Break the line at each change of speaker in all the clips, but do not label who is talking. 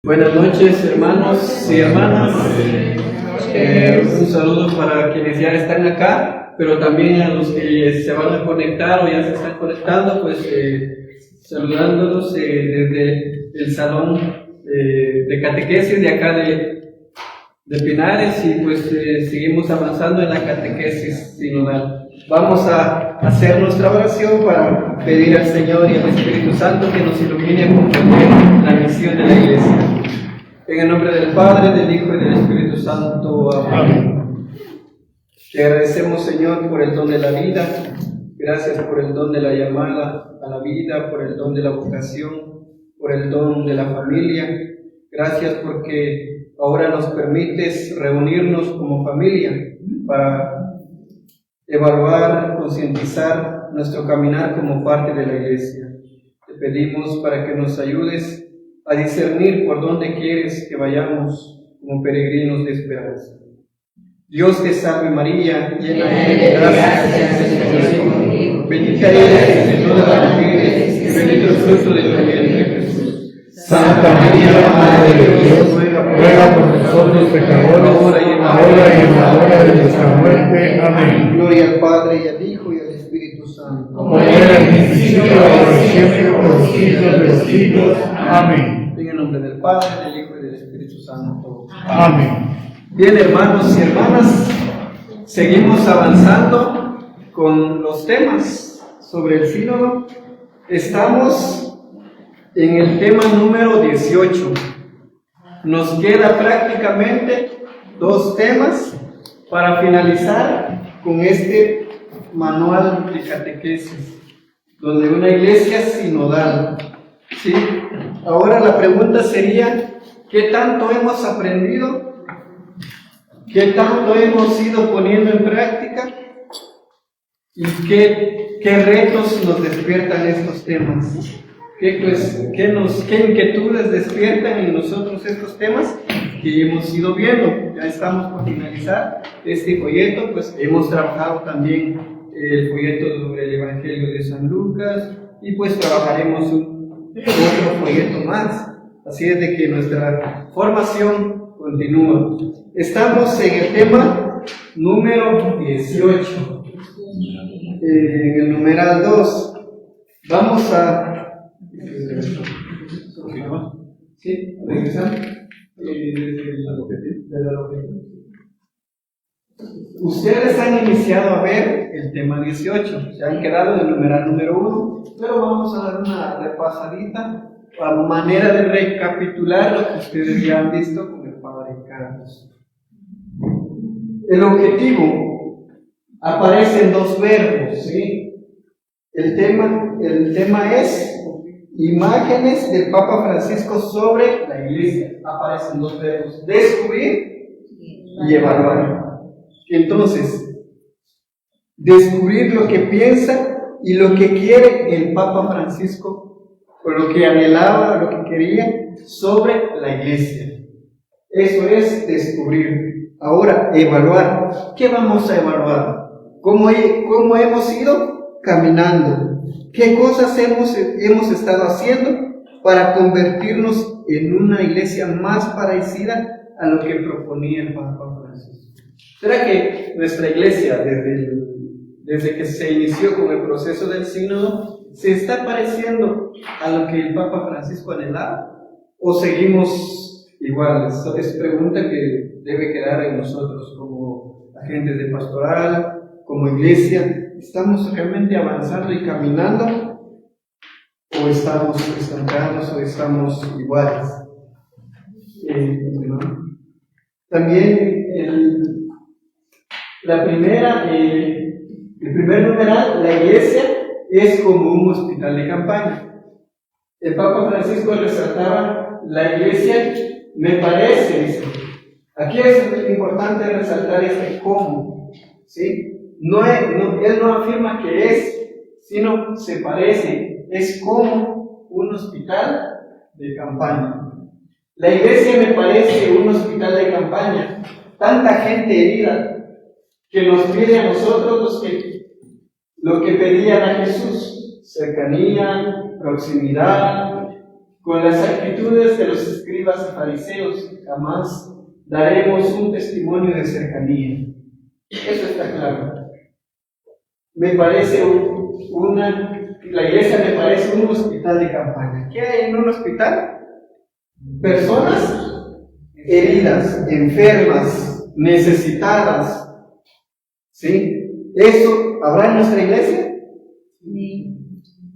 Buenas noches, hermanos y hermanas. Un saludo para quienes ya están acá, pero también a los que se van a conectar o ya se están conectando, pues saludándolos desde el salón de catequesis de acá de Pinares, y pues seguimos avanzando en la catequesis sinodal. Vamos a hacer nuestra oración para pedir al Señor y al Espíritu Santo que nos ilumine a comprender la misión de la Iglesia. En el nombre del Padre, del Hijo y del Espíritu Santo. Amén. Te agradecemos, Señor, por el don de la vida. Gracias por el don de la llamada a la vida, por el don de la vocación, por el don de la familia. Gracias porque ahora nos permites reunirnos como familia para evaluar, concientizar nuestro caminar como parte de la Iglesia. Te pedimos para que nos ayudes a discernir por dónde quieres que vayamos como peregrinos de esperanza. Dios te salve María, llena de gracia, el Señor es contigo. Bendita eres entre todas las mujeres, y bendito el fruto de tu vientre, Jesús.
Santa María, Madre de Dios, ruega por nosotros pecadores, ahora y en la hora de nuestra muerte. Amén.
Gloria al Padre, y al Hijo, y al Espíritu Santo.
Como era en el principio, ahora y siempre, por los siglos de los siglos. Amén.
En el nombre del Padre, del Hijo y del Espíritu Santo.
Amén.
Bien, hermanos y hermanas, seguimos avanzando con los temas sobre el sínodo. Estamos en el tema número 18. Nos queda prácticamente 2 temas para finalizar con este manual de catequesis, donde una iglesia sinodal. ¿Sí? Ahora la pregunta sería, ¿qué tanto hemos aprendido? ¿Qué tanto hemos ido poniendo en práctica? ¿Y qué retos nos despiertan estos temas? ¿Qué inquietudes despiertan en nosotros estos temas que hemos ido viendo? Ya estamos por finalizar este folleto, pues hemos trabajado también el folleto sobre el Evangelio de San Lucas, y pues trabajaremos otro folleto más. Así es de que nuestra formación continúa. Estamos en el tema número 18, en el numeral 2. Vamos a regresar Ustedes han iniciado a ver el tema 18, se han quedado en el numeral número 1, pero vamos a dar una repasadita a manera de recapitular lo que ustedes ya han visto con el Padre Carlos. El objetivo aparece en 2 verbos, ¿sí? El tema es imágenes del Papa Francisco sobre la Iglesia. Aparecen 2 verbos: descubrir y evaluar. Entonces, descubrir lo que piensa y lo que quiere el Papa Francisco, o lo que anhelaba, lo que quería sobre la Iglesia. Eso es descubrir. Ahora, evaluar. ¿Qué vamos a evaluar? ¿Cómo hemos ido caminando? ¿Qué cosas hemos estado haciendo para convertirnos en una iglesia más parecida a lo que proponía el Papa Francisco? ¿Será que nuestra iglesia, desde que se inició con el proceso del sínodo, se está pareciendo a lo que el Papa Francisco anhelaba? ¿O seguimos iguales? Es pregunta que debe quedar en nosotros como agentes de pastoral, como iglesia. ¿Estamos realmente avanzando y caminando? ¿O estamos estancados o estamos iguales? También el primer numeral, la iglesia es como un hospital de campaña. El Papa Francisco resaltaba, la iglesia me parece, dice. Aquí es importante resaltar este cómo, ¿sí? Él no afirma que es, sino se parece, es como un hospital de campaña. La iglesia me parece un hospital de campaña, tanta gente herida que nos pide a nosotros lo que pedían a Jesús: cercanía, proximidad, con las actitudes de los escribas y fariseos jamás daremos un testimonio de cercanía. Eso está claro. Me parece la iglesia me parece un hospital de campaña. ¿Qué hay en un hospital? Personas heridas, enfermas, necesitadas. ¿Sí? ¿Eso habrá en nuestra iglesia?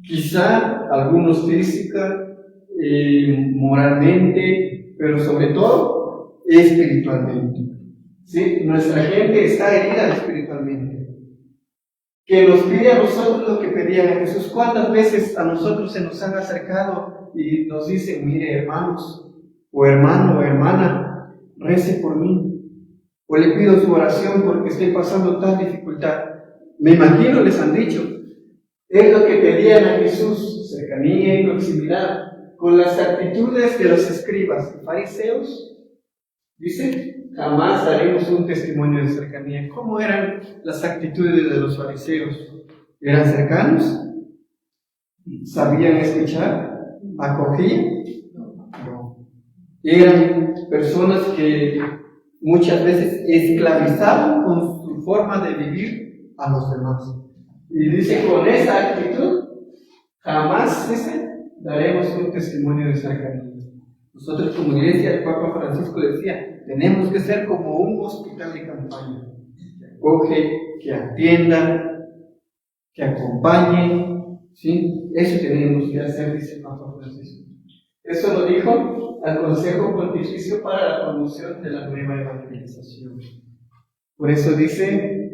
Quizá algunos física, moralmente, pero sobre todo espiritualmente. ¿Sí? Nuestra gente está herida espiritualmente. Que nos pide a nosotros lo que pedían a Jesús. ¿Cuántas veces a nosotros se nos han acercado y nos dicen, mire hermanos, o hermano o hermana, rece por mí, o le pido su oración porque estoy pasando tal dificultad? Me imagino les han dicho, es lo que pedían a Jesús, cercanía y proximidad, con las actitudes de los escribas y fariseos. Dice, jamás daremos un testimonio de cercanía. ¿Cómo eran las actitudes de los fariseos? ¿Eran cercanos? ¿Sabían escuchar? ¿Acogían? No. Eran personas que muchas veces esclavizaban con su forma de vivir a los demás. Y dice, con esa actitud, jamás daremos un testimonio de cercanía. Nosotros como iglesia, el Papa Francisco decía, tenemos que ser como un hospital de campaña, que acoge, que atienda, que acompañe, ¿sí? Eso tenemos que hacer, dice el Papa Francisco. Eso lo dijo al Consejo Pontificio para la Promoción de la Nueva Evangelización. Por eso dice,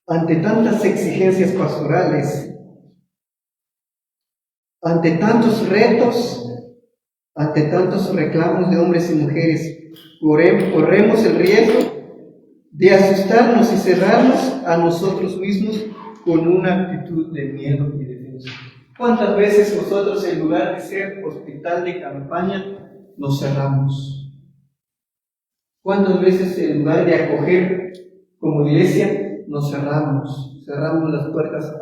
ante tantas exigencias pastorales, ante tantos retos, ante tantos reclamos de hombres y mujeres, corremos el riesgo de asustarnos y cerrarnos a nosotros mismos con una actitud de miedo y defensa. ¿Cuántas veces nosotros, en lugar de ser hospital de campaña, nos cerramos? ¿Cuántas veces, en lugar de acoger como iglesia, nos cerramos? Cerramos las puertas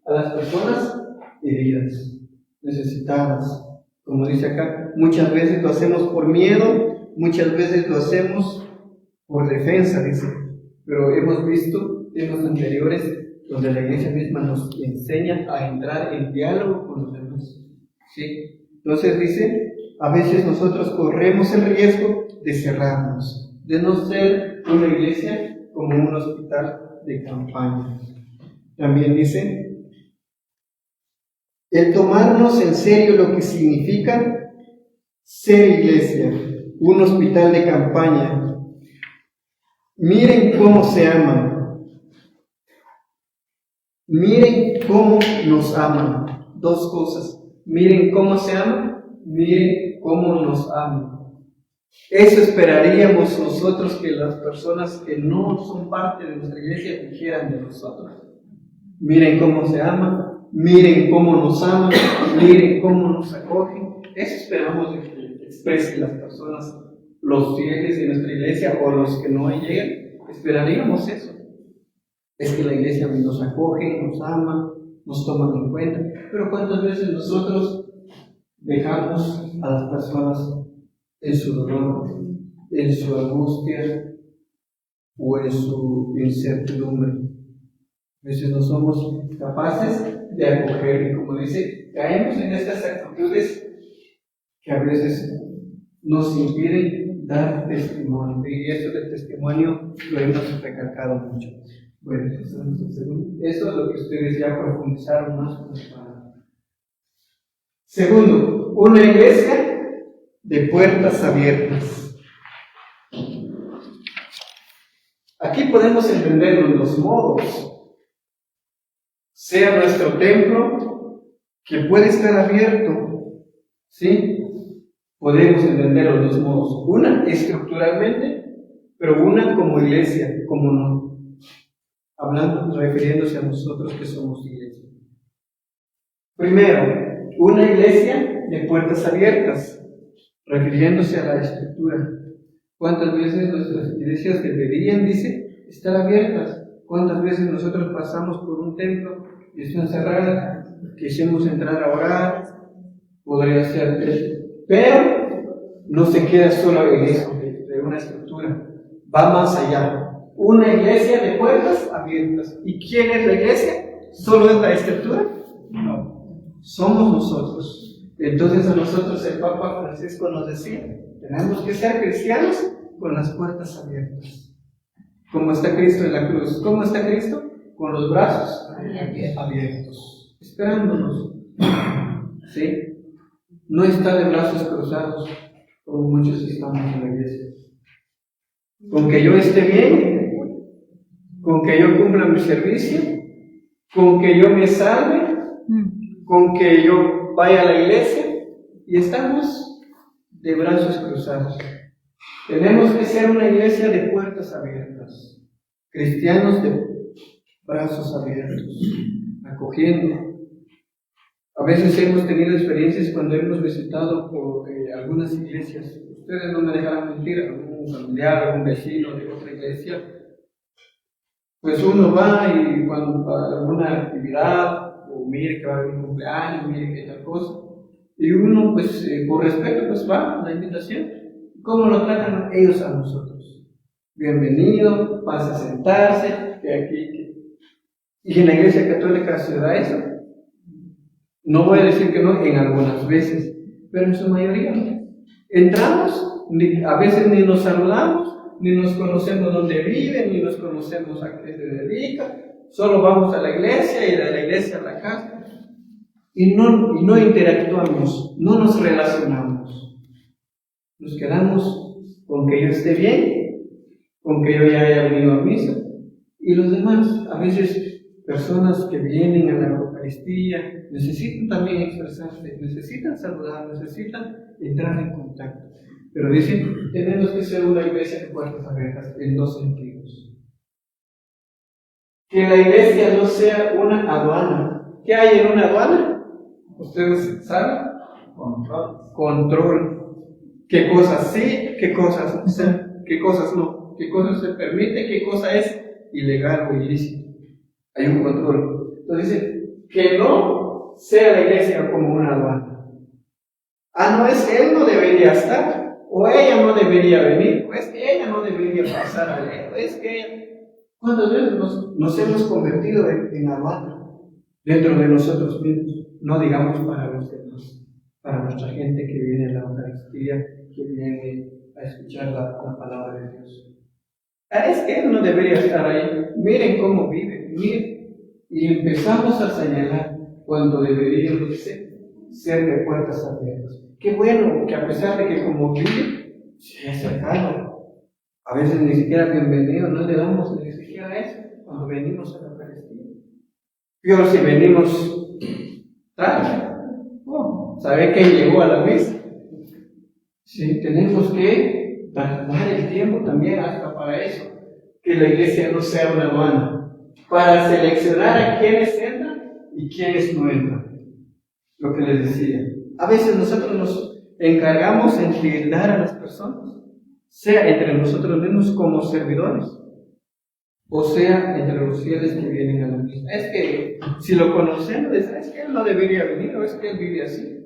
a las personas heridas, necesitadas. Como dice acá, muchas veces lo hacemos por miedo, muchas veces lo hacemos por defensa, dice. Pero hemos visto temas anteriores donde la iglesia misma nos enseña a entrar en diálogo con los demás. ¿Sí? Entonces dice, a veces nosotros corremos el riesgo de cerrarnos, de no ser una iglesia como un hospital de campaña. También dice, el tomarnos en serio lo que significa ser iglesia, un hospital de campaña. Miren cómo se aman. Miren cómo nos aman. Dos cosas. Miren cómo se aman, miren cómo nos aman. Eso esperaríamos nosotros que las personas que no son parte de nuestra iglesia dijeran de nosotros. Miren cómo se aman. Miren cómo nos aman, miren cómo nos acogen. Eso esperamos de que expresen las personas, los fieles de nuestra iglesia o los que no llegan. Esperaríamos eso. Es que la iglesia nos acoge, nos ama, nos toma en cuenta. Pero ¿cuántas veces nosotros dejamos a las personas en su dolor, en su angustia o en su incertidumbre? A veces no somos capaces de acoger, y como dice, caemos en estas actitudes que a veces nos impiden dar testimonio, y eso del testimonio lo hemos recalcado mucho. Bueno, eso es lo que ustedes ya profundizaron más con la palabra. Segundo, una iglesia de puertas abiertas. Aquí podemos entenderlo en dos modos. Sea nuestro templo, que puede estar abierto, ¿sí? Podemos entenderlo de dos modos. Una, estructuralmente, pero una como iglesia, como no. Hablando, refiriéndose a nosotros que somos iglesia. Primero, una iglesia de puertas abiertas, refiriéndose a la estructura. ¿Cuántas veces nuestras iglesias deberían, dice, estar abiertas? ¿Cuántas veces nosotros pasamos por un templo y están cerradas? quisimos entrar a orar, podría ser, pero no se queda solo en eso, de una estructura, va más allá. Una iglesia de puertas abiertas. ¿Y quién es la iglesia? ¿Solo es la estructura? No, somos nosotros. Entonces a nosotros el Papa Francisco nos decía, tenemos que ser cristianos con las puertas abiertas. Como está Cristo en la cruz. ¿Cómo está Cristo? Con los brazos abiertos, esperándonos. ¿Sí? No está de brazos cruzados, como muchos estamos en la iglesia. Con que yo esté bien, con que yo cumpla mi servicio, con que yo me salve, con que yo vaya a la iglesia, y estamos de brazos cruzados. Tenemos que ser una iglesia de puertas abiertas, cristianos de brazos abiertos, acogiendo. A veces hemos tenido experiencias cuando hemos visitado por algunas iglesias. Ustedes no me dejarán mentir, algún familiar, algún vecino de otra iglesia. Pues uno va y cuando para alguna actividad, o mire que va a haber un cumpleaños, mire que tal cosa, y uno pues por respeto pues va a la invitación. ¿Cómo lo tratan ellos a nosotros? Bienvenido, pase a sentarse, que aquí. Y en la iglesia católica se da eso. No voy a decir que no, en algunas veces, pero en su mayoría no. Entramos, a veces ni nos saludamos, ni nos conocemos dónde vive, ni nos conocemos a qué se dedica, solo vamos a la iglesia y de la iglesia a la casa y no interactuamos, no nos relacionamos. Nos quedamos con que yo esté bien, con que yo ya haya venido a misa, y los demás, a veces personas que vienen a la Eucaristía, necesitan también expresarse, necesitan saludar, necesitan entrar en contacto. Pero dicen, tenemos que ser una iglesia de puertas abiertas en dos sentidos. Que la iglesia no sea una aduana. ¿Qué hay en una aduana? ¿Ustedes saben? Control. ¿Qué cosas sí? ¿Qué cosas no? ¿Qué cosas no? ¿Qué cosas se permite? ¿Qué cosa es ilegal o ilícito? Hay un control. Entonces dicen, que no sea la iglesia como una aduana. No es que él no debería estar. O ella no debería venir, o es que ella no debería pasar a leer, o es que ella... ¿Cuántas veces nos hemos convertido en aduana dentro de nosotros mismos? No digamos para los demás, para nuestra gente que viene a la Eucaristía, que viene a escuchar la palabra de Dios. Es que él no debería estar ahí. Miren cómo vive, miren. Y empezamos a señalar cuando deberíamos ser de puertas abiertas. Qué bueno que a pesar de que como vive, se haya acercado. A veces ni siquiera bienvenido, no le damos ni siquiera eso cuando venimos a la Eucaristía. Peor si venimos tarde. ¿Sabe quién llegó a la misa? Sí, tenemos que dar el tiempo también hasta para eso. Que la iglesia no sea una aduana. Para seleccionar a quienes entran y quienes no entran. Lo que les decía. A veces nosotros nos encargamos en tildar a las personas, sea entre nosotros mismos como servidores, o sea entre los fieles que vienen a la misa. Es que si lo conocemos, es que él no debería venir, o es que él vive así.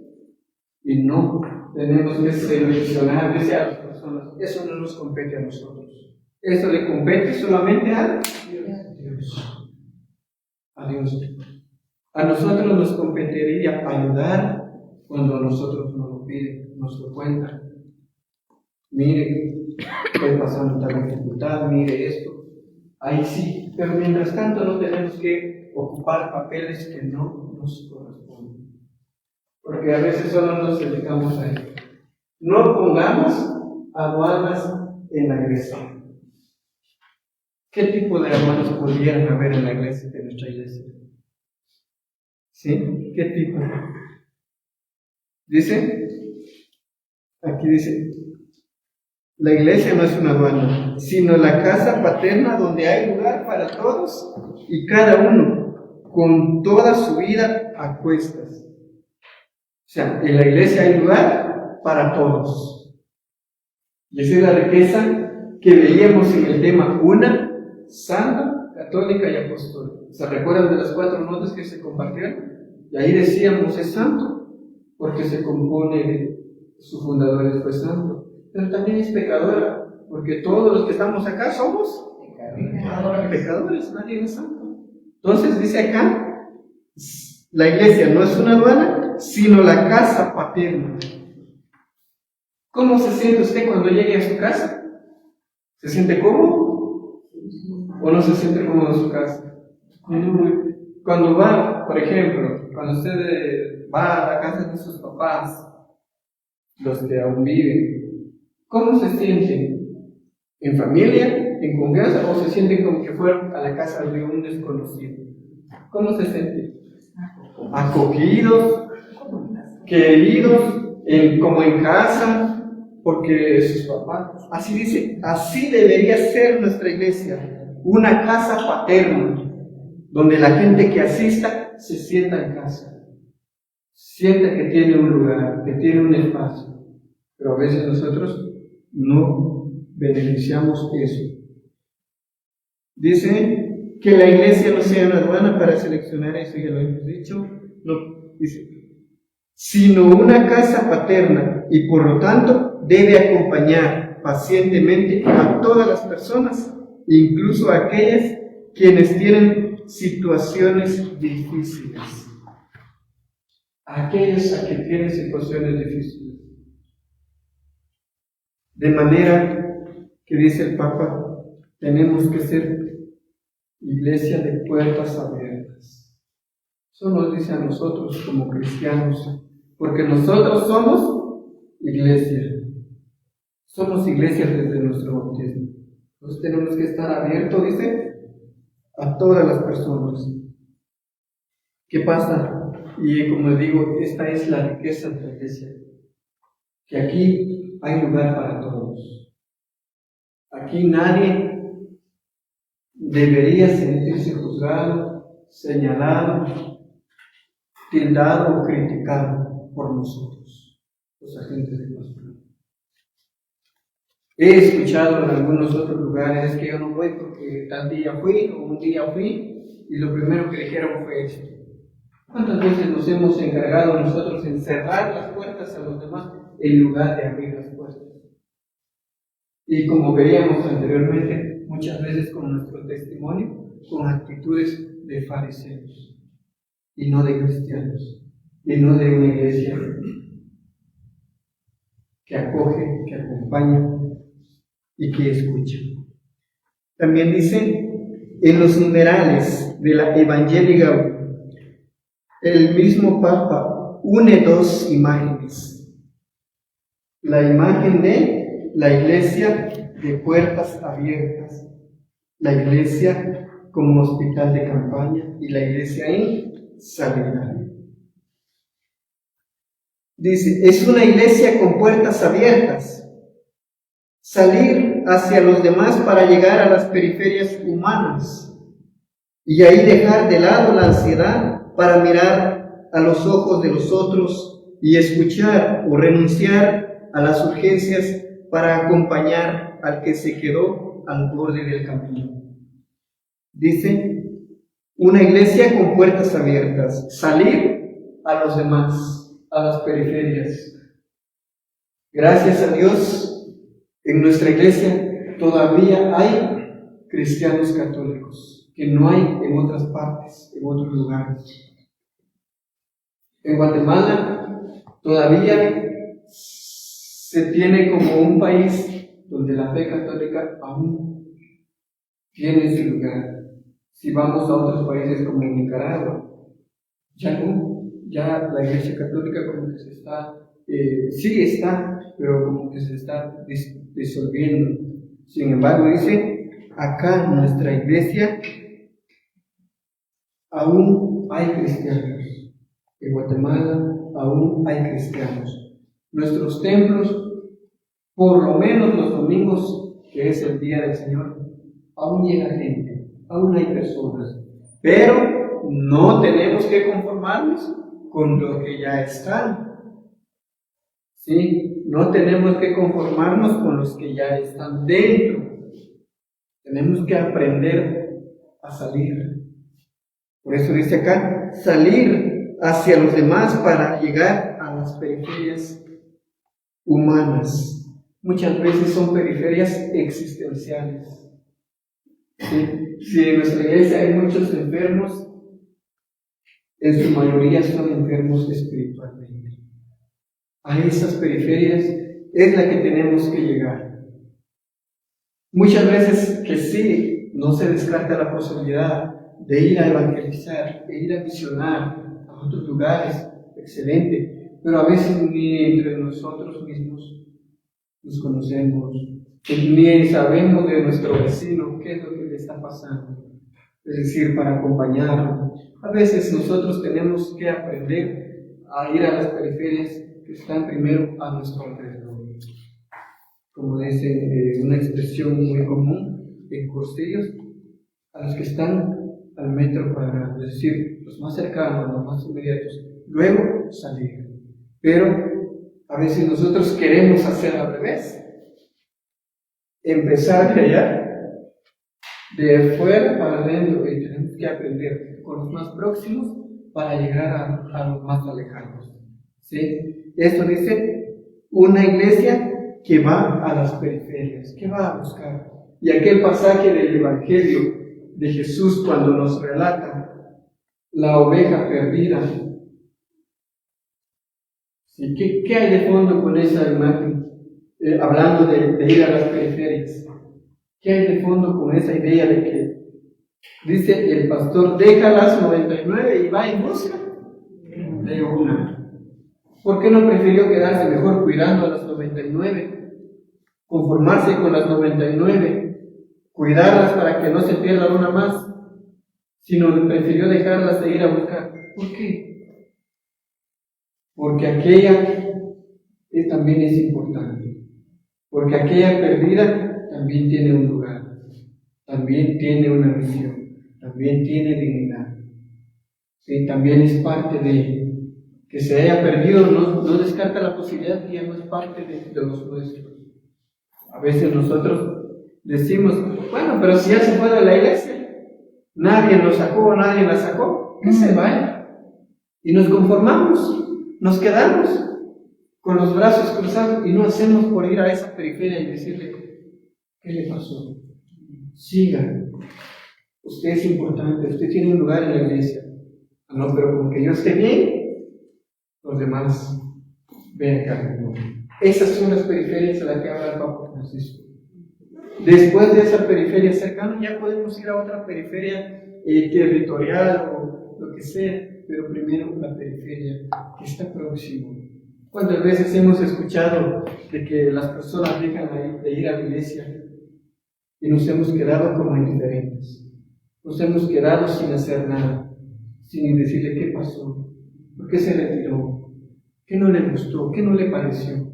Y no, tenemos que seleccionar a las personas. Eso no nos compete a nosotros. Eso le compete solamente a Dios. A Dios. A nosotros nos competiría ayudar cuando nosotros nos lo piden, nos lo cuentan. Mire, estoy pasando tal dificultad, mire esto. Ahí sí, pero mientras tanto no tenemos que ocupar papeles que no nos corresponden. Porque a veces solo nos dedicamos a ello. No pongamos aduanas en la iglesia. ¿Qué tipo de aduanas podrían haber en la iglesia, de nuestra iglesia? ¿Sí? ¿Qué tipo? Dice, aquí dice, la iglesia no es una aduana, sino la casa paterna donde hay lugar para todos y cada uno con toda su vida a cuestas. O sea, en la iglesia hay lugar para todos. Y esa es la riqueza que veíamos en el tema una, santa, católica y apostólica. ¿Se recuerdan de las 4 notas que se compartieron? Y ahí decíamos, es santo, porque se compone, su fundador fue santo. Pero también es pecadora, porque todos los que estamos acá somos pecadores, nadie es santo. Entonces dice acá, la iglesia no es una aduana, sino la casa paterna. ¿Cómo se siente usted cuando llegue a su casa? ¿Se siente cómodo? ¿O no se siente cómodo en su casa? Cuando va, por ejemplo, cuando usted va a la casa de sus papás, los que aún viven, ¿cómo se sienten? ¿En familia? ¿En confianza? ¿O se sienten como que fueron a la casa de un desconocido? ¿Cómo se sienten? Acogidos, queridos, como en casa, porque sus papás. Así dice, así debería ser nuestra iglesia, una casa paterna, donde la gente que asista se sienta en casa, sienta que tiene un lugar, que tiene un espacio. Pero a veces nosotros no beneficiamos eso. Dice que la iglesia no sea una aduana para seleccionar, eso ya lo hemos dicho, no, dice, sino una casa paterna, y por lo tanto debe acompañar pacientemente a todas las personas, incluso a aquellas quienes tienen situaciones difíciles. A aquellos a que tienen situaciones difíciles. De manera que dice el Papa, tenemos que ser iglesia de puertas abiertas. Eso nos dice a nosotros como cristianos, porque nosotros somos iglesia. Somos iglesia desde nuestro bautismo. Entonces tenemos que estar abiertos, dice, a todas las personas. ¿Qué pasa? Y como digo, esta es la riqueza de la iglesia, que aquí hay lugar para todos. Aquí nadie debería sentirse juzgado, señalado, tildado o criticado por nosotros, los agentes de pastoral. He escuchado en algunos otros lugares, es que yo no voy porque tal día fui o un día fui, y lo primero que dijeron fue esto. ¿Cuántas veces nos hemos encargado nosotros en cerrar las puertas a los demás en lugar de abrir las puertas? Y como veíamos anteriormente, muchas veces con nuestro testimonio, con actitudes de fariseos y no de cristianos, y no de una iglesia que acoge, que acompaña y que escucha. También dice en los numerales de la Evangelii Gaudium, el mismo Papa une dos imágenes: la imagen de la iglesia de puertas abiertas, la iglesia como hospital de campaña y la iglesia en sanidad. Dice, es una iglesia con puertas abiertas, salir hacia los demás para llegar a las periferias humanas y ahí dejar de lado la ansiedad para mirar a los ojos de los otros y escuchar o renunciar a las urgencias para acompañar al que se quedó al borde del camino. Dice, una iglesia con puertas abiertas, salir a los demás, a las periferias. Gracias a Dios, en nuestra iglesia todavía hay cristianos católicos, que no hay en otras partes, en otros lugares. En Guatemala todavía se tiene como un país donde la fe católica aún tiene su lugar. Si vamos a otros países como Nicaragua, ya no, ya la iglesia católica como que se está, sí está, pero como que se está disolviendo. Sin embargo, dice, acá en nuestra iglesia aún hay cristianos. En Guatemala aún hay cristianos. Nuestros templos, por lo menos los domingos, que es el día del Señor, aún llega gente, aún hay personas. Pero no tenemos que conformarnos con los que ya están. ¿Sí? No tenemos que conformarnos con los que ya están dentro. Tenemos que aprender a salir. Por eso dice acá, salir hacia los demás para llegar a las periferias humanas. Muchas veces son periferias existenciales. Si en nuestra iglesia hay muchos enfermos, en su mayoría son enfermos espiritualmente. A esas periferias es la que tenemos que llegar. Muchas veces que sí, no se descarta la posibilidad de ir a evangelizar, de ir a misionar a otros lugares, excelente, pero a veces ni entre nosotros mismos nos conocemos, ni sabemos de nuestro vecino qué es lo que le está pasando. Es decir, para acompañarlo. A veces nosotros tenemos que aprender a ir a las periferias que están primero a nuestro alrededor. Como dice una expresión muy común en Cursillos, a los que están al metro cuadrado, es decir, los más cercanos, los más inmediatos, luego salir. Pero a veces nosotros queremos hacer al revés, empezar de allá, de fuera para adentro, y tenemos que aprender con los más próximos para llegar a los más alejados. ¿Sí? Esto dice una iglesia que va a las periferias, que va a buscar. Y aquel pasaje del Evangelio de Jesús cuando nos relata la oveja perdida. ¿Sí? ¿Qué hay de fondo con esa imagen? Hablando de ir a las periferias. ¿Qué hay de fondo con esa idea de que dice el pastor deja las 99 y va en busca de una? ¿Por qué no prefirió quedarse mejor cuidando a las 99? Conformarse con las 99, cuidarlas para que no se pierda una más, sino prefirió dejarlas de ir a buscar. ¿Por qué? Porque aquella también es importante, porque aquella perdida también tiene un lugar, también tiene una misión, también tiene dignidad. Sí, también es parte de que se haya perdido, no descarta la posibilidad que ya no es parte de los nuestros. A veces nosotros decimos, bueno, pero si ya se fue de la iglesia, nadie lo sacó, nadie la sacó, que se vaya. Y nos conformamos, nos quedamos con los brazos cruzados y no hacemos por ir a esa periferia y decirle, ¿qué le pasó? Siga, usted es importante, usted tiene un lugar en la iglesia. No, pero con que yo esté bien, los demás ven acá. Esas son las periferias a las que habla el Papa Francisco. Después de esa periferia cercana ya podemos ir a otra periferia territorial o lo que sea, pero primero la periferia que está próximo. ¿Cuántas veces hemos escuchado de que las personas dejan de ir a la iglesia y nos hemos quedado como indiferentes? Nos hemos quedado sin hacer nada, sin decirle qué pasó, por qué se retiró, qué no le gustó, qué no le pareció.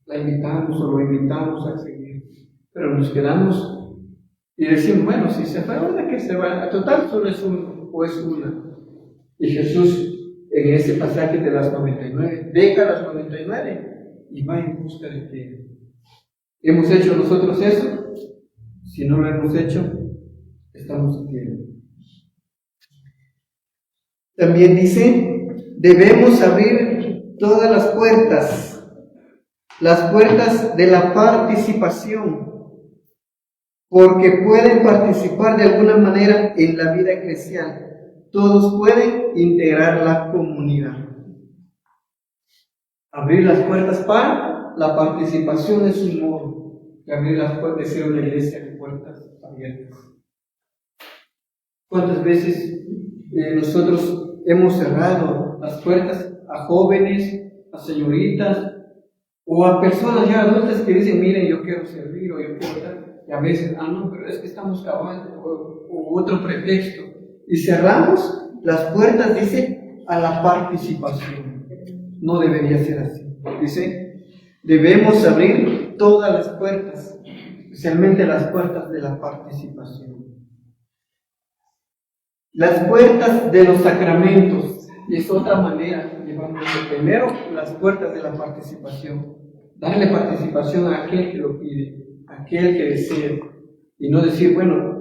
La invitamos o lo invitamos a seguir, pero nos quedamos y decimos, bueno, si se fue, ahora que se va, a total solo es uno o es una. Y Jesús, en ese pasaje de las 99, deja las 99 y va en busca de ti. ¿Hemos hecho nosotros eso? Si no lo hemos hecho, estamos en tierra. También dice, debemos abrir todas las puertas de la participación, porque pueden participar de alguna manera en la vida eclesial. Todos pueden integrar la comunidad. Abrir las puertas para la participación es un modo de abrir las puertas, de ser una iglesia de puertas abiertas. ¿Cuántas veces nosotros hemos cerrado las puertas a jóvenes, a señoritas o a personas ya adultas que dicen, miren, yo quiero servir o yo quiero dar? Y a veces, no, pero es que estamos cabando o otro pretexto. Y cerramos las puertas, dice, a la participación. No debería ser así. Dice, debemos abrir todas las puertas, especialmente las puertas de la participación. Las puertas de los sacramentos, y es otra manera de llevarlo. Primero, las puertas de la participación. Darle participación a aquel que lo pide, a aquel que desea, y no decir, bueno,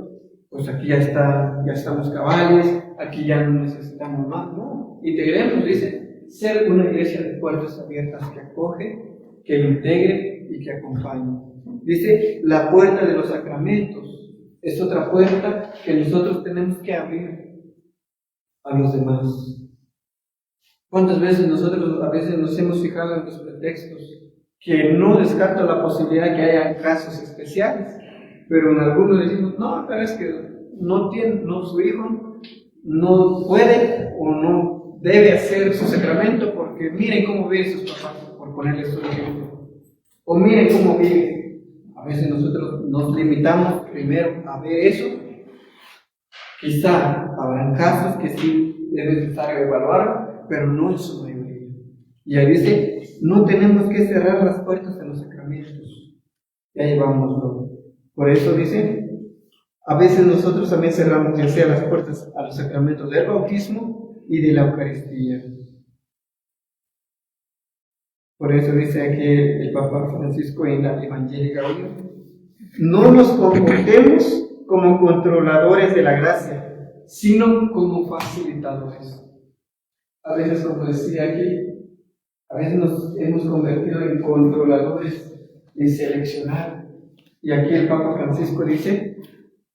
pues aquí ya estamos cabales, aquí ya no necesitamos más. No, integremos, dice, ser una iglesia de puertas abiertas que acoge, que integre y que acompañe. Dice, la puerta de los sacramentos es otra puerta que nosotros tenemos que abrir a los demás. ¿Cuántas veces nosotros a veces nos hemos fijado en los pretextos? Que no descarto la posibilidad que haya casos especiales, pero en algunos decimos, no, pero es que no tiene, no, su hijo no puede o no debe hacer su sacramento porque miren cómo viven sus papás, por ponerles un ejemplo. O miren cómo vive. A veces nosotros nos limitamos primero a ver eso. Quizá habrán casos que sí es necesario evaluar, pero no en su mayoría. Y ahí dice, no tenemos que cerrar las puertas de los sacramentos. Ya llevamos todo. Por eso dice, a veces nosotros también cerramos ya sea las puertas a los sacramentos del bautismo y de la Eucaristía. Por eso dice aquí el Papa Francisco en la Evangelii Gaudium, no nos comportemos como controladores de la gracia, sino como facilitadores. A veces, como decía aquí, a veces nos hemos convertido en controladores, en seleccionar. Y aquí el Papa Francisco dice,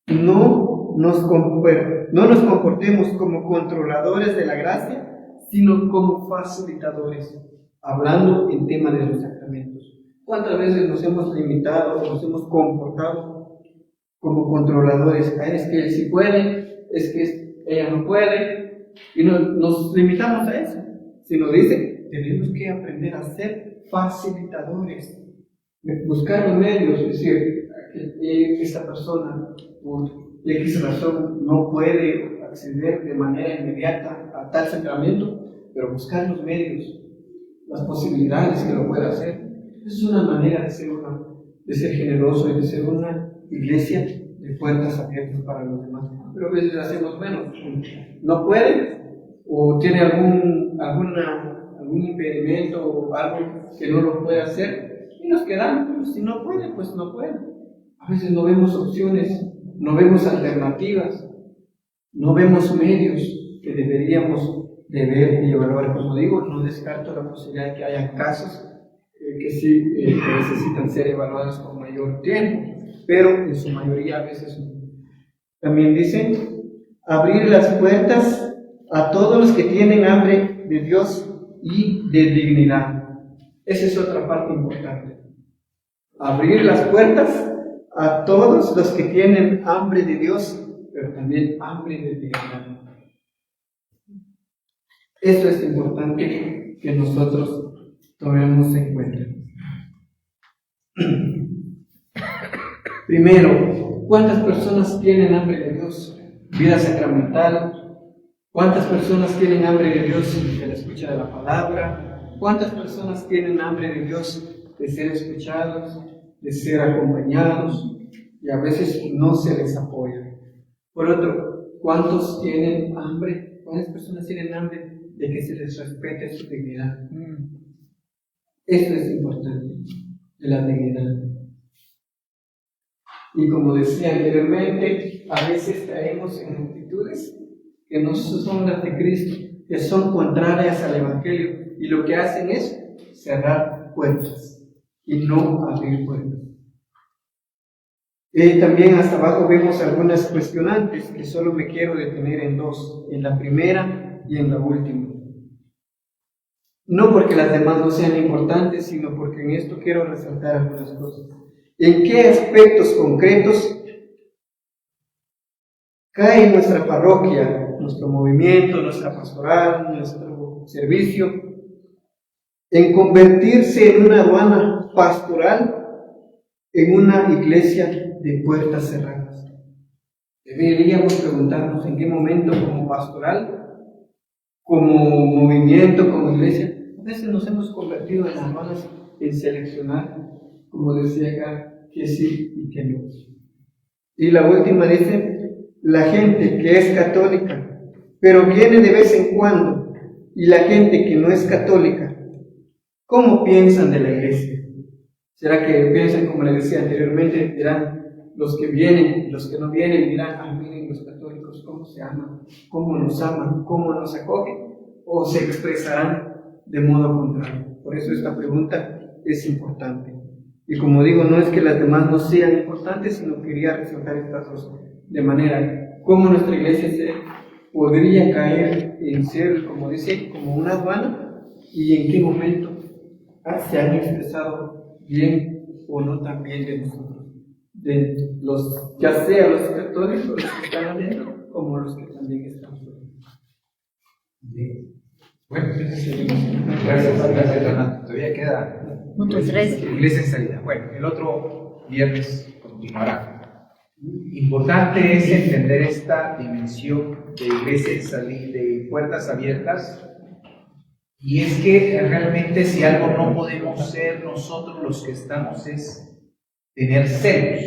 no nos comportemos como controladores de la gracia, sino como facilitadores, hablando en tema de los sacramentos. ¿Cuántas veces nos hemos limitado, nos hemos comportado como controladores? Es que él sí puede, es que ella no puede, y nos limitamos a eso. Sino dice, tenemos que aprender a ser facilitadores, buscar los medios, es decir, que esta persona por X razón no puede acceder de manera inmediata a tal sacramento, pero buscar los medios, las posibilidades que lo pueda hacer. Es una manera de ser generoso y de ser una iglesia de puertas abiertas para los demás. Pero a veces hacemos menos. No puede o tiene algún impedimento o algo que no lo puede hacer y nos quedamos. Si no puede, pues no puede. A veces no vemos opciones, no vemos alternativas, no vemos medios que deberíamos de ver y evaluar. Como digo, no descarto la posibilidad de que haya casos que sí necesitan ser evaluados con mayor tiempo, pero en su mayoría a veces no. También dicen, abrir las puertas a todos los que tienen hambre de Dios y de dignidad. Esa es otra parte importante. Abrir las puertas a todos los que tienen hambre de Dios, pero también hambre de dignidad. Esto es importante que nosotros tomemos en cuenta. Primero, ¿cuántas personas tienen hambre de Dios? Vida sacramental. ¿Cuántas personas tienen hambre de Dios de la escucha de la palabra? ¿Cuántas personas tienen hambre de Dios de ser escuchados, de ser acompañados? Y a veces no se les apoya. Por otro, ¿cuántos tienen hambre? ¿Cuántas personas tienen hambre de que se les respete su dignidad? Esto es importante, de la dignidad. Y como decía anteriormente, a veces caemos en actitudes que no son las de Cristo, que son contrarias al Evangelio, y lo que hacen es cerrar puertas y no abrir puertas. También hasta abajo vemos algunas cuestionantes, que solo me quiero detener en dos, en la primera y en la última. No porque las demás no sean importantes, sino porque en esto quiero resaltar algunas cosas. ¿En qué aspectos concretos cae nuestra parroquia, nuestro movimiento, nuestra pastoral, nuestro servicio, en convertirse en una aduana pastoral, en una iglesia de puertas cerradas? Deberíamos preguntarnos en qué momento, como pastoral, como movimiento, como iglesia, a veces nos hemos convertido en aduanas en seleccionar, como decía acá, que sí y que no. Y la última dice, la gente que es católica, pero viene de vez en cuando, y la gente que no es católica, ¿cómo piensan de la iglesia? ¿Será que piensan, como les decía anteriormente, dirán los que vienen, los que no vienen, dirán, miren los católicos cómo se aman, cómo nos acogen? o se expresarán de modo contrario. Por eso esta pregunta es importante. Y como digo, no es que las demás no sean importantes, sino quería resaltar estas dos, de manera como nuestra iglesia se podría caer en ser, como dice, como una aduana, y en qué momento se han expresado bien o no tan bien de nosotros, de los, ya sea los católicos, los que están adentro, como los que también están fuera.
Bueno, gracias, Fernando. Todavía queda iglesia en salida. Bueno, el otro viernes continuará. Importante es entender esta dimensión de iglesia en salida, de puertas abiertas. Y es que realmente si algo no podemos ser nosotros los que estamos es tener celos.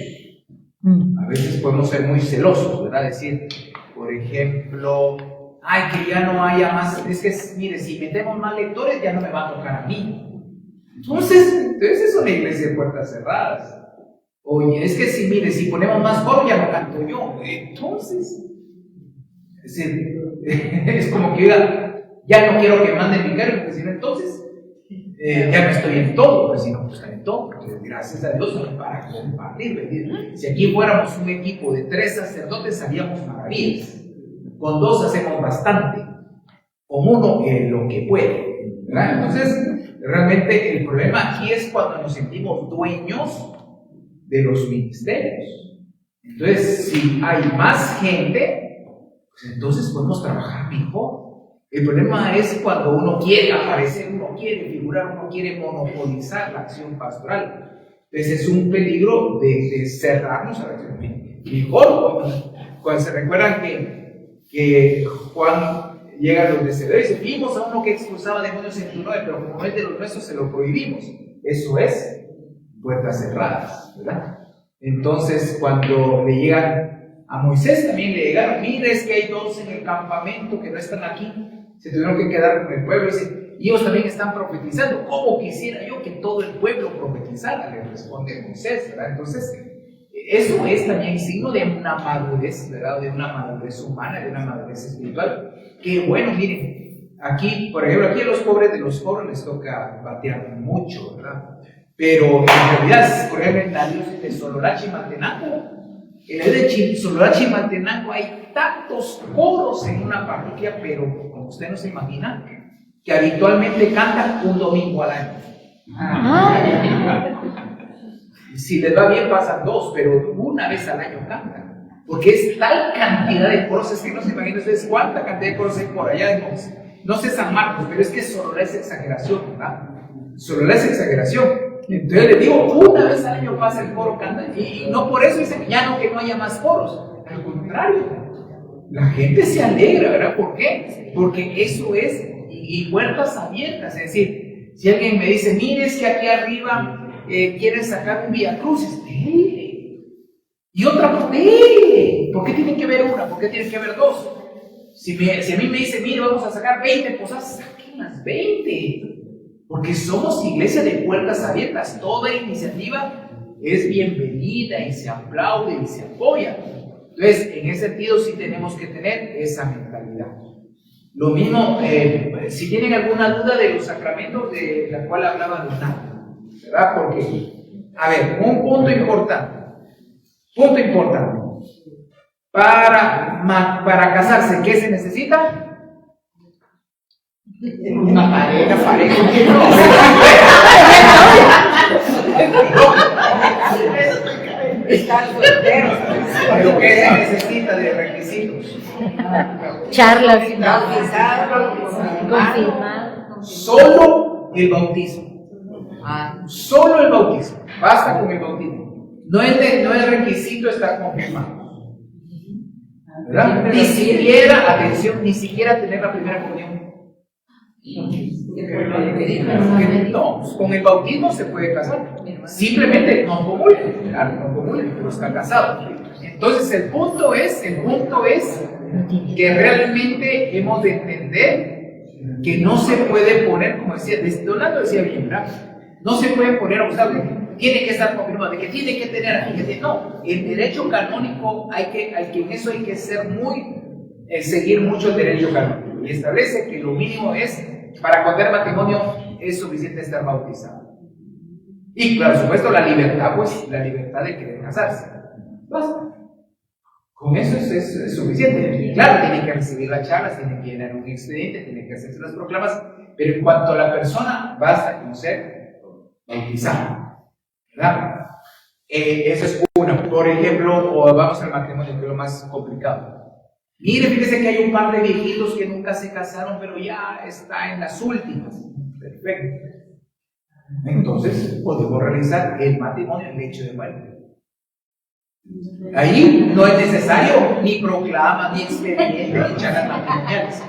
A veces podemos ser muy celosos, ¿verdad? Decir, por ejemplo, ay, que ya no haya más, es que, mire, si metemos más lectores ya no me va a tocar a mí. Entonces es una iglesia de puertas cerradas. Oye, es que si, mire, si ponemos más coro ya no canto yo. Entonces, es decir, es como que ya no quiero que manden mi cargo, porque si no, entonces ya no estoy en todo, pues si no, pues estoy en todo. Entonces, gracias a Dios para compartir. Si aquí fuéramos un equipo de 3 sacerdotes, haríamos maravillas. Con 2 hacemos bastante. Con 1 lo que puede, ¿verdad? Entonces, realmente el problema aquí es cuando nos sentimos dueños de los ministerios. Entonces, si hay más gente, pues entonces podemos trabajar mejor. El problema es cuando uno quiere aparecer, uno quiere figurar, uno quiere monopolizar la acción pastoral. Entonces es un peligro de cerrarnos a la acción. Mejor, cuando se recuerdan que Juan llega a los descendedores y dice, vimos a uno que expulsaba demonios en tu nombre, pero como es de los nuestros se lo prohibimos. Eso es puertas cerradas, ¿verdad? Entonces cuando le llegan a Moisés también le llegaron, mira, es que hay 2 en el campamento que no están aquí, se tuvieron que quedar con el pueblo, y ellos también están profetizando. ¿Cómo quisiera yo que todo el pueblo profetizara? Le responde Moisés, ¿verdad? Entonces, eso es también signo de una madurez, ¿verdad? De una madurez humana, de una madurez espiritual. Que bueno, miren, aquí, por ejemplo, aquí a los pobres de los pobres les toca batear mucho, ¿verdad? Pero en realidad, por ejemplo, en la diócesis de Sololá, Chimaltenango, en la de Sololá, Chimaltenango hay tantos coros en una parroquia, pero como usted no se imagina, que habitualmente cantan un domingo al año. Si les va bien pasan 2, pero una vez al año cantan. Porque es tal cantidad de coros, es que no se imaginan ustedes cuánta cantidad de coros hay por allá. No sé San Marcos, pero es que Sololá es exageración, ¿verdad? Sololá es exageración. Entonces les digo, una vez al año pasa el coro, canta, y no por eso dicen ya no, que no haya más coros. Al contrario, la gente se alegra, ¿verdad? ¿Por qué? Porque eso es, y puertas abiertas. Es decir, si alguien me dice, mire, es que aquí arriba quieren sacar un Vía Crucis, dele. Y otra, dele. ¿Por qué tiene que ver una? ¿Por qué tiene que ver 2? Si a mí me dice, mire, vamos a sacar 20 posadas, saquen las 20. Porque somos iglesia de puertas abiertas. Toda iniciativa es bienvenida y se aplaude y se apoya. Entonces, en ese sentido sí tenemos que tener esa mentalidad. Lo mismo, si tienen alguna duda de los sacramentos de la cual hablaba Leonardo, ¿verdad? Porque, a ver, un punto importante. Para casarse, ¿qué se necesita? Una pareja. Estar solteros. ¿Pero qué se necesita de requisitos?
Charlas,
confirmado. Solo el bautismo. Solo el bautismo. Basta con el bautismo. No es requisito estar confirmado. ¿Verdad? Ni siquiera, atención, ni siquiera tener la primera comunión. No, con el bautismo se puede casar. Simplemente no comulgue, pero está casado. Entonces el punto es que realmente hemos de entender que no se puede poner, como decía, Donaldo decía bien, ¿verdad? No se puede poner a usted, tiene que estar confirmado, de que tiene que tener aquí, no, el derecho canónico en eso hay que ser muy, seguir mucho el derecho canónico. y establece que lo mínimo es, para contraer matrimonio, es suficiente estar bautizado. Y, por supuesto, la libertad, pues, la libertad de querer casarse. Basta. Con eso es suficiente. Claro, tienen que recibir las charlas, tienen que llenar un expediente, tienen que hacerse las proclamas, pero en cuanto a la persona, basta con ser bautizado. ¿Verdad? Eso es una. Por ejemplo, o vamos al matrimonio, que es lo más complicado. Mire, fíjese que hay un par de viejitos que nunca se casaron, pero ya está en las últimas. Perfecto. Entonces, podemos realizar el matrimonio en lecho de muerte. Ahí no es necesario ni proclama, ni expediente, ni charlas matrimoniales.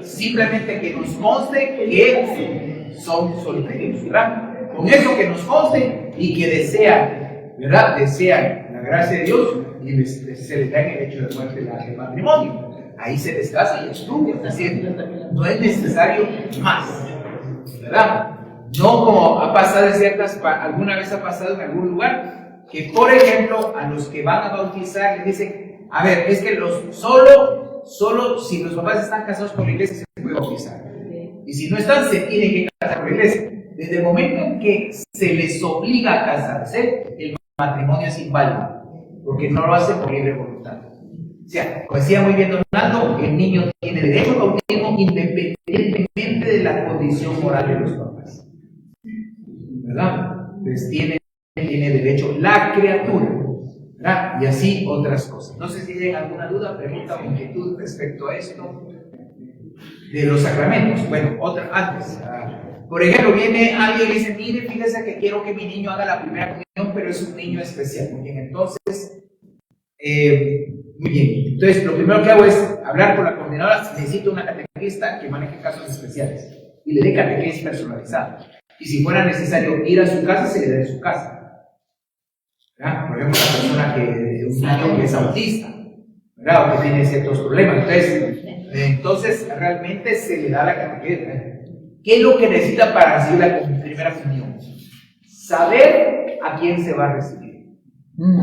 Simplemente que nos conste que son solteros, ¿verdad? Con eso que nos conste y que desean, ¿verdad? Desean la gracia de Dios y se les da en el hecho de muerte el matrimonio. Ahí se les casa y estuvo, es decir, no es necesario más, ¿verdad? No como ha pasado en alguna vez ha pasado en algún lugar, que por ejemplo a los que van a bautizar les dicen, a ver, es que solo si los papás están casados por la iglesia se puede bautizar. Y si no están, se tienen que casar por la iglesia. Desde el momento en que se les obliga a casarse, el matrimonio es inválido, porque no lo hacen por libre voluntad. O sea, como decía muy bien Donaldo, el niño tiene derecho al bautismo independientemente de la condición moral de los papás. ¿Verdad? Entonces tiene derecho la criatura, ¿verdad? Y así otras cosas. No sé si tienen alguna duda, pregunta o inquietud respecto a esto de los sacramentos. Bueno, otra antes. Por ejemplo, viene alguien y dice, mire, fíjese que quiero que mi niño haga la primera comunión, pero es un niño especial. Muy bien, entonces, muy bien. Entonces, lo primero que hago es hablar con la coordinadora. Necesito una catequista que maneje casos especiales y le dé catequesis personalizada. Y si fuera necesario ir a su casa, se le da en su casa. ¿Verdad? Por ejemplo, una persona un niño que es autista, ¿verdad? O que tiene ciertos problemas. Entonces realmente se le da la catequesis. ¿Qué es lo que necesita para recibir la primera comunión? Saber a quién se va a recibir.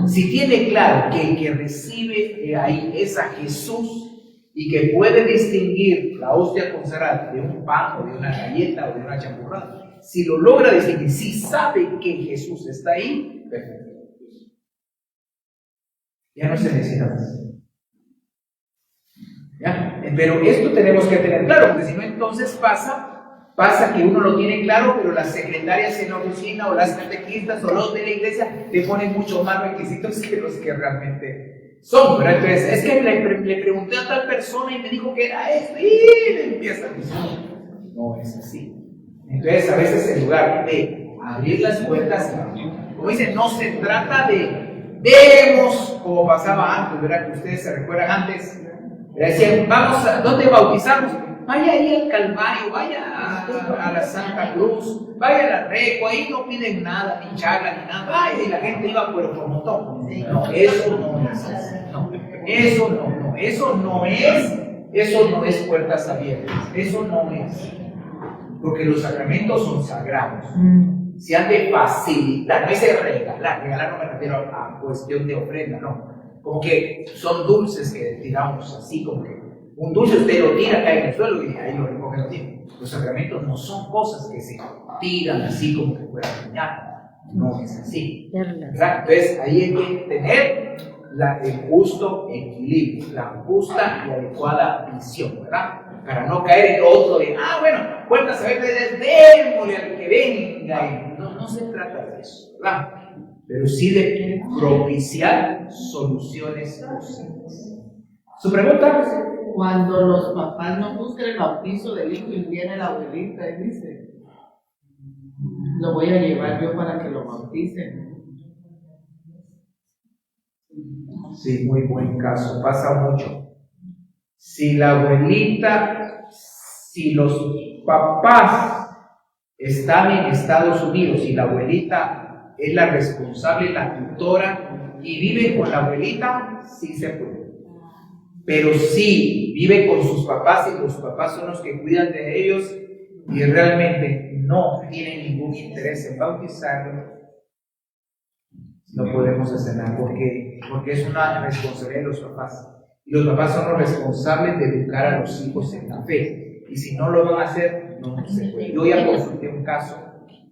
Si tiene claro que el que recibe ahí es a Jesús y que puede distinguir la hostia consagrada de un pan o de una galleta o de una champurrada, si lo logra distinguir, si sabe que Jesús está ahí, perfecto. Ya no se necesita más. ¿Ya? Pero esto tenemos que tener claro, porque si no, entonces pasa que uno lo tiene claro, pero las secretarias en la oficina o las catequistas o los de la iglesia te ponen mucho más requisitos que los que realmente son. ¿Verdad? Entonces, es que le pregunté a tal persona y me dijo que era esto, y le empieza a decir, no es así. Entonces, a veces en lugar de abrir las puertas, como dicen, no se trata de vemos, como pasaba antes, ¿verdad? Que ustedes se recuerdan antes, decían, vamos a, ¿dónde bautizamos? Vaya ahí al Calvario, vaya a la Santa Cruz, vaya a la Reco, ahí no piden nada, ni charla, ni nada, vaya, y la gente iba por montón. No, eso no es así. No, eso no es puertas abiertas, eso no es. Porque los sacramentos son sagrados. Se han de facilitar, no es de regalar no me refiero a cuestión de ofrenda, no. Como que son dulces que tiramos así, como que un dulce usted lo tira, cae en el suelo y ahí lo recoge lo tiene. Los sacramentos no son cosas que se tiran así como que fuera piñata, no es así. ¿Verdad? Entonces ahí hay que tener el justo equilibrio, la justa y adecuada visión, ¿verdad? Para no caer en lo otro de, bueno, puertas abiertas, démosle al que venga. No se trata de eso, ¿verdad? Pero sí de propiciar soluciones posibles. ¿Su pregunta?
Cuando los papás no buscan el bautizo del hijo y viene la abuelita y dice, lo voy a llevar yo para que lo bauticen.
Sí, muy buen caso, pasa mucho. Si la abuelita, si los papás están en Estados Unidos y la abuelita es la responsable, la tutora, y vive con la abuelita, sí se puede. Pero si vive con sus papás y los papás son los que cuidan de ellos y realmente no tienen ningún interés en bautizarlo, no podemos hacer nada porque es una responsabilidad de los papás. Y los papás son los responsables de educar a los hijos en la fe. Y si no lo van a hacer, no se puede. Yo ya consulté un caso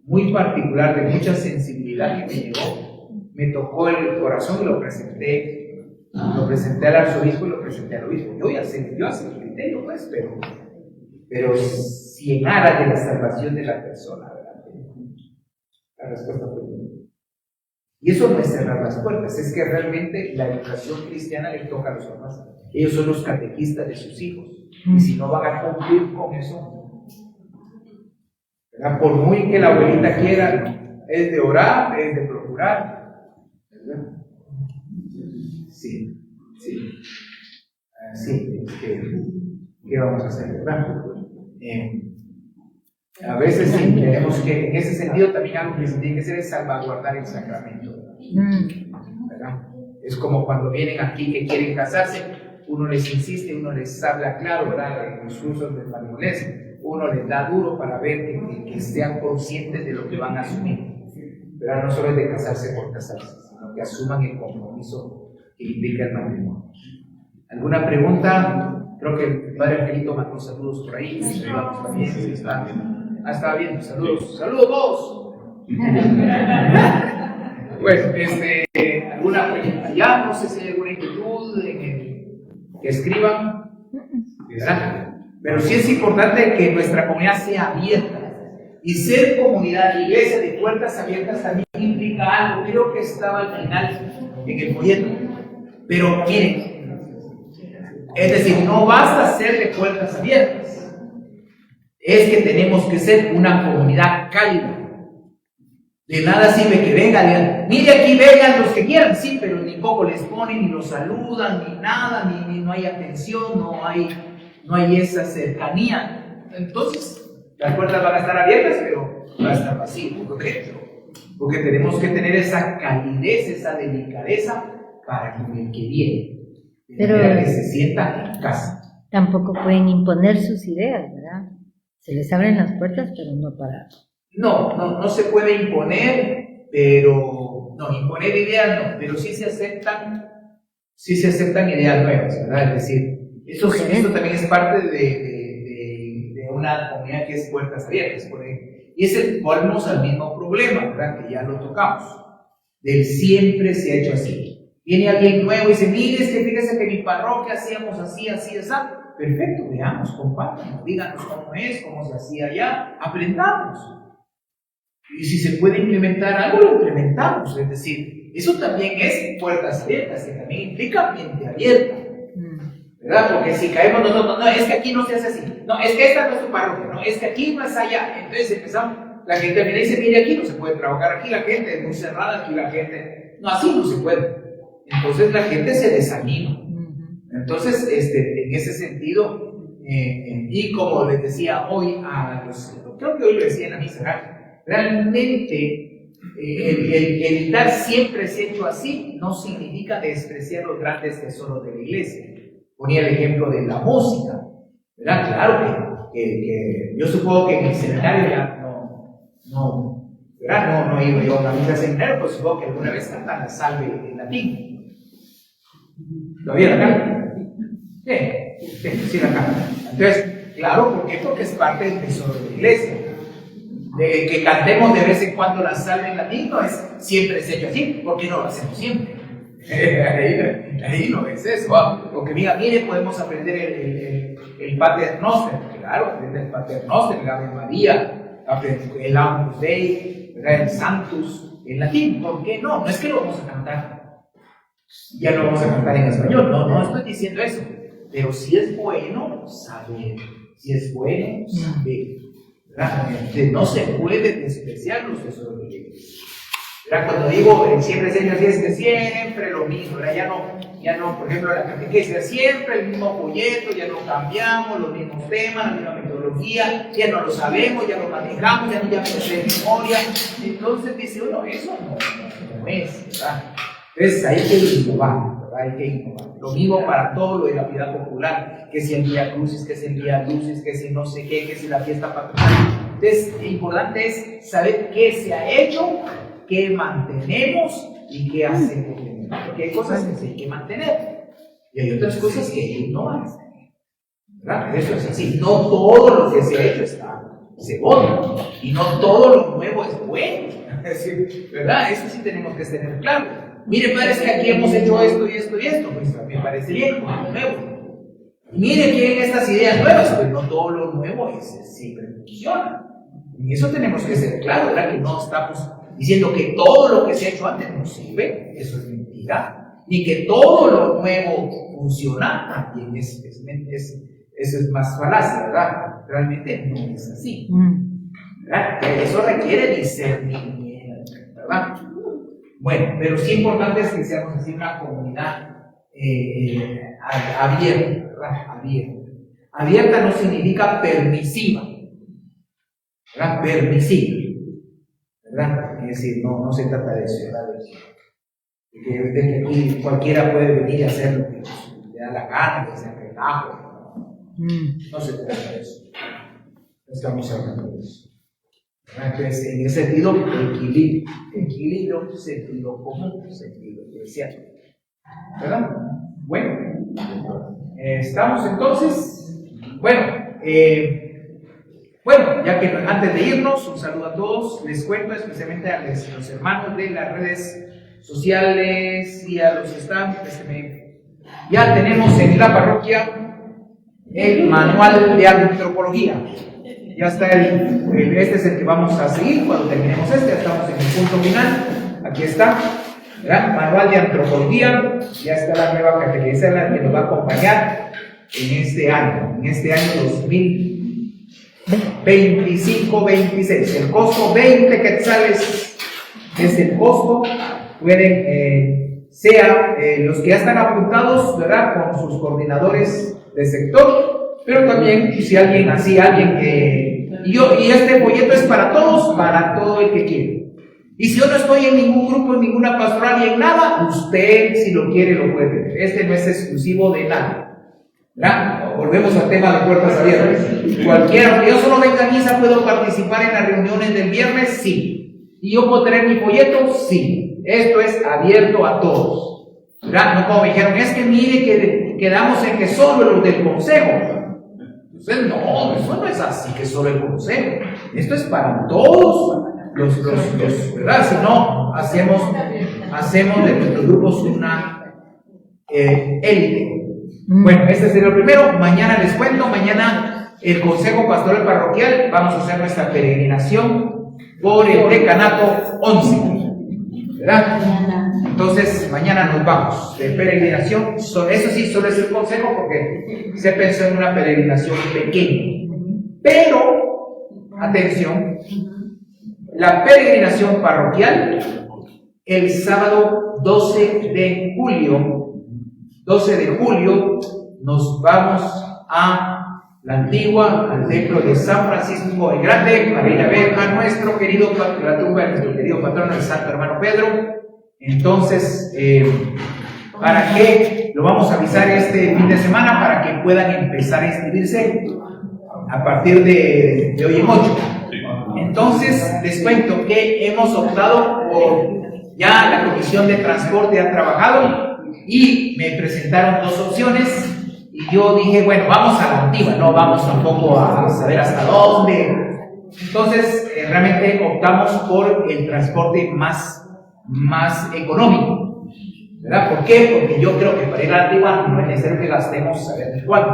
muy particular de mucha sensibilidad que me llegó. Me tocó el corazón y lo presenté al arzobispo y lo presenté al obispo. Yo ya sé el criterio, pues, pero si en aras de la salvación de la persona, ¿verdad? La respuesta fue no. Y eso no es cerrar las puertas, es que realmente la educación cristiana le toca a los papás. Ellos son los catequistas de sus hijos. Y si no van a cumplir con eso, ¿verdad? Por muy que la abuelita quiera, es de orar, es de procurar, ¿verdad? Sí. ¿Qué vamos a hacer, verdad? A veces sí, tenemos que, en ese sentido también algo que se tiene que hacer es salvaguardar el sacramento, ¿verdad? Es como cuando vienen aquí que quieren casarse, uno les insiste, uno les habla claro, ¿verdad? En los cursos de manualés, uno les da duro para ver que sean conscientes de lo que van a asumir, ¿verdad? No solo es de casarse por casarse, sino que asuman el compromiso que implica el matrimonio. ¿Alguna pregunta? Creo que el padre Angelito mandó saludos por ahí. Estaba bien, saludos. ¡Saludos vos! Bueno, ¿alguna pregunta? Ya, no sé si hay alguna inquietud que escriban, ¿verdad? Pero sí es importante que nuestra comunidad sea abierta. Y ser comunidad, iglesia de puertas abiertas también implica algo. Creo que estaba al final en el folleto. Pero miren, es decir, no basta ser de puertas abiertas, es que tenemos que ser una comunidad cálida. De nada sirve que vengan, digan, mire aquí vengan los que quieran, sí, pero ni poco les ponen, ni los saludan, ni nada, ni no hay atención, no hay esa cercanía. Entonces, las puertas van a estar abiertas, pero va a estar vacío. ¿Por qué? Porque tenemos que tener esa calidez, esa delicadeza para el que viene.
Pero
que se sienta en casa.
Tampoco pueden imponer sus ideas, ¿verdad? Se les abren las puertas, pero no para...
No se puede imponer, pero... No, imponer ideas no, pero sí se aceptan ideas nuevas, ¿verdad? Es decir, esto también es parte de una comunidad que es puertas abiertas. Y ese volvemos al mismo problema, ¿verdad? Que ya lo tocamos. Del siempre se ha hecho así. Viene alguien nuevo y dice, mire, es que fíjese que en mi parroquia hacíamos así. Perfecto, veamos, compártanos, díganos cómo es, cómo se hacía allá, aprendamos. Y si se puede implementar algo, lo implementamos. Es decir, eso también es puertas abiertas, que también implica mente abierta. ¿Verdad? Porque si caemos nosotros, no, es que aquí no se hace así, no, es que esta no es su parroquia, no, es que aquí no es allá. Entonces empezamos, la gente viene y dice, mire, aquí no se puede trabajar, aquí la gente es muy cerrada, aquí la gente, no, así no se puede. Entonces la gente se desanima. Entonces, en ese sentido, y como les decía hoy creo que hoy lo decía en la misa, realmente el dar siempre es hecho así no significa despreciar los grandes tesoros de la iglesia. Ponía el ejemplo de la música, ¿verdad? Claro que yo supongo que en el seminario ya ¿verdad? No iba yo a una misa seminario, pues supongo que alguna vez cantan la salve en latín. ¿Lo vieron acá? Sí, la cantan. Entonces, claro, ¿por qué? Porque es parte del tesoro de la iglesia. De que cantemos de vez en cuando la salve en latín no es siempre es hecho así, porque no lo hacemos siempre. Ahí no es eso. O que mire, podemos aprender el Pater Noster. Claro, aprender el Pater Noster, el Ave María, aprender el Agnus Dei, el Sanctus en latín. ¿Por qué no? No es que lo vamos a cantar. Ya no vamos a cantar en español, no estoy diciendo eso, pero sí es bueno saber, ¿verdad? No se puede despreciar los tesoros de la iglesia. Cuando digo siempre es hecho así, es que siempre lo mismo, ¿verdad? Ya no, por ejemplo, la catequesis, siempre el mismo folleto, ya no cambiamos, los mismos temas, la misma metodología, ya no lo sabemos, ya lo manejamos, ya me sé de memoria. Entonces dice uno, eso no es, ¿verdad? Entonces hay que innovar, ¿verdad? Hay que innovar. Lo mismo para todo lo de la piedad popular, que si el Vía Crucis, que si el Vía Lucis, que si no sé qué, que si la fiesta patronal. Entonces, lo importante es saber qué se ha hecho, qué mantenemos y qué hacemos. Porque hay cosas que se hay que mantener. y hay otras cosas que ellos no hacen. ¿Verdad? Eso es así. No todo lo que se ha hecho se vota, y no todo lo nuevo es bueno. Es decir, ¿verdad? Eso sí tenemos que tener claro. Mire, padre, es que aquí hemos hecho esto y esto y esto, pues me parece bien, como nuevo. Mire bien estas ideas nuevas, pues no todo lo nuevo siempre funciona. Y eso tenemos que ser claro, ¿verdad? Que no estamos diciendo que todo lo que se ha hecho antes no sirve, eso es mentira. Ni que todo lo nuevo funciona, también eso es más falacia, ¿verdad? Realmente no es así. ¿Verdad? Eso requiere discernimiento, ¿verdad? Bueno, pero sí importante es que seamos así una comunidad abierta, ¿verdad? Abierta. Abierta no significa permisiva, ¿verdad? Permisiva, ¿verdad? Es decir, no se trata de eso, ¿verdad? De que aquí cualquiera puede venir y hacer lo que le da la gana, que sea relajo. No se trata de eso. No estamos hablando de eso. Entonces, en ese sentido, equilibrio, sentido común, sentido eclesiástico. ¿Verdad? Bueno, estamos entonces. Bueno, ya que antes de irnos, un saludo a todos. Les cuento especialmente a los hermanos de las redes sociales y a los staff. Ya tenemos en la parroquia el manual de antropología. Ya está este es el que vamos a seguir cuando terminemos ya estamos en el punto final. Aquí está, ¿verdad? Manual de antropología. Ya está la nueva catequista que nos va a acompañar en este año 2025-26. El costo 20 quetzales es el costo. Pueden, los que ya están apuntados, ¿verdad? Con sus coordinadores de sector. Pero también, si alguien que... Y este folleto es para todos, para todo el que quiere. Y si yo no estoy en ningún grupo, en ninguna pastoral y en nada, usted, si lo quiere, lo puede ver. Este no es exclusivo de nadie. ¿Verdad? Volvemos al tema de puertas abiertas. Cualquiera, aunque yo solo venga a misa, ¿puedo participar en las reuniones del viernes? Sí. ¿Y yo puedo tener mi folleto? Sí. Esto es abierto a todos. ¿Verdad? No como me dijeron, es que mire que quedamos en que solo los del consejo. Entonces, no, eso no es así que solo el consejo. Esto es para todos los ¿verdad? Si no, hacemos de nuestros grupos una élite. Bueno, este sería lo primero. Mañana les cuento, mañana el Consejo Pastoral Parroquial vamos a hacer nuestra peregrinación por el decanato 11. ¿Verdad? Entonces, mañana nos vamos de peregrinación. Eso sí, solo es el consejo porque se pensó en una peregrinación pequeña. Pero, atención, la peregrinación parroquial el sábado 12 de julio nos vamos a la Antigua, al templo de San Francisco el Grande, para ir a ver a nuestro querido la tumba de nuestro querido patrono, el santo hermano Pedro. Entonces, ¿para qué? Lo vamos a avisar este fin de semana para que puedan empezar a inscribirse a partir de hoy en 8. Entonces, les cuento que hemos optado por, ya la Comisión de Transporte ha trabajado y me presentaron dos opciones y yo dije, bueno, vamos a la Antigua, no vamos tampoco a saber hasta dónde. Entonces, realmente optamos por el transporte más económico, ¿verdad? ¿Por qué? Porque yo creo que para ir a la Antigua no es necesario que gastemos saber de cuánto.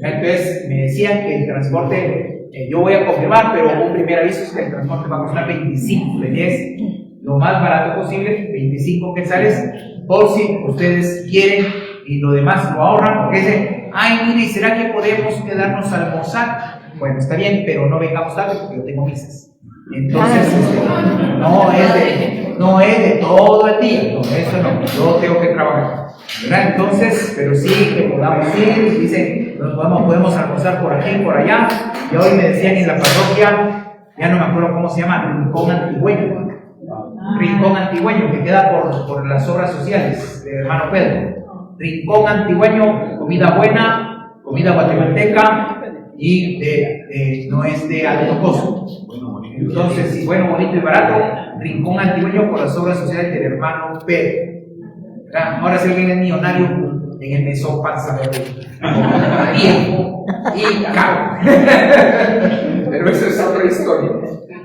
Entonces me decían que el transporte, yo voy a confirmar, pero un primer aviso es que el transporte va a costar 25, es lo más barato posible, 25 quetzales, por si ustedes quieren y lo demás lo ahorran, porque dicen, ay, mire, ¿será que podemos quedarnos a almorzar? Bueno, está bien, pero no vengamos tarde porque yo tengo misas. Entonces, no es de todo el día, no, eso no, yo tengo que trabajar, ¿verdad? Entonces, pero sí que podamos ir, dicen, podemos almorzar por aquí, por allá, y hoy me decían en la parroquia, ya no me acuerdo cómo se llama, Rincón Antigüeño, que queda por las obras sociales del hermano Pedro. Rincón Antigüeño, comida buena, comida guatemalteca, y no es de alto costo. Entonces, sí, bueno, bonito y barato, Rincón Antigüeño por las obras sociales del hermano Pedro. Ahora, si alguien es millonario, en el mesón panza verde. Y caro. Pero eso es otra historia.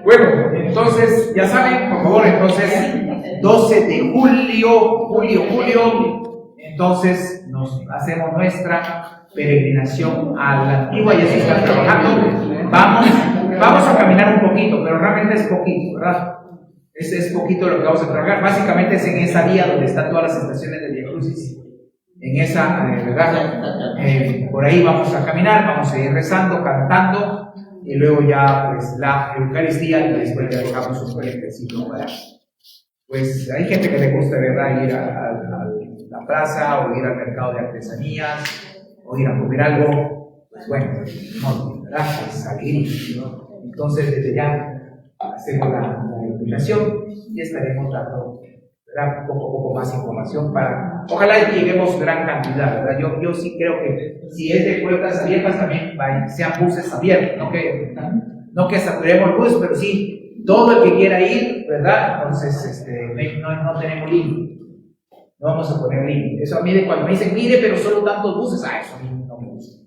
Bueno, entonces, ya saben, por favor, entonces, 12 de julio, entonces nos hacemos nuestra peregrinación a la antigua, ya se está trabajando. Vamos a caminar un poquito, pero realmente es poquito, ¿verdad? Es poquito lo que vamos a trabajar. Básicamente es en esa vía donde están todas las estaciones de Vía Crucis. En esa, ¿verdad? Por ahí vamos a caminar, vamos a ir rezando, cantando, y luego ya, pues, la Eucaristía, y después ya dejamos un puentecito para. Pues hay gente que le gusta, ¿verdad?, ir a la plaza, o ir al mercado de artesanías, o ir a comer algo. Pues bueno, no, ¿verdad? Pues salir, ¿no? Entonces, desde ya hacemos la iluminación y estaremos dando, ¿verdad?, poco más información para, ojalá lleguemos gran cantidad, ¿verdad? Yo sí creo que si es de puertas abiertas también sean buses abiertos, no que saturemos buses, pero sí todo el que quiera ir, ¿verdad? Entonces no tenemos límite, no vamos a poner límite. Eso a mí, cuando me dicen, mire, pero solo tantos buses, eso a mí no me gusta,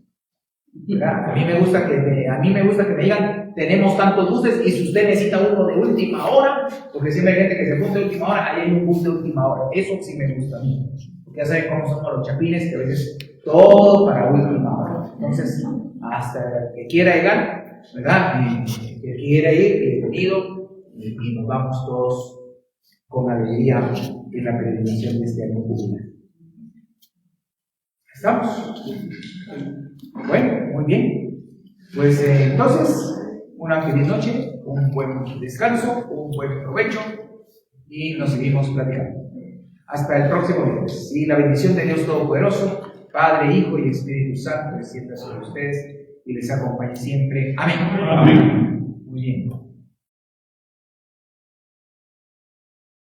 ¿verdad? A mí me gusta que me digan, tenemos tantos buses, y si usted necesita uno de última hora, porque siempre hay gente que se apunta de última hora, ahí hay un bus de última hora. Eso sí me gusta a mí, porque ya saben cómo somos los chapines, que a veces todo para última hora. Entonces, hasta el que quiera llegar, ¿verdad? Y que quiera ir, bienvenido, y nos vamos todos con alegría en la peregrinación de este año jubilar. ¿Estamos? Bueno, muy bien. Pues entonces, una feliz noche, un buen descanso, un buen provecho, y nos seguimos platicando. Hasta el próximo viernes. Y la bendición de Dios Todopoderoso, Padre, Hijo y Espíritu Santo, descienda sobre ustedes y les acompañe siempre. Amén. Amén.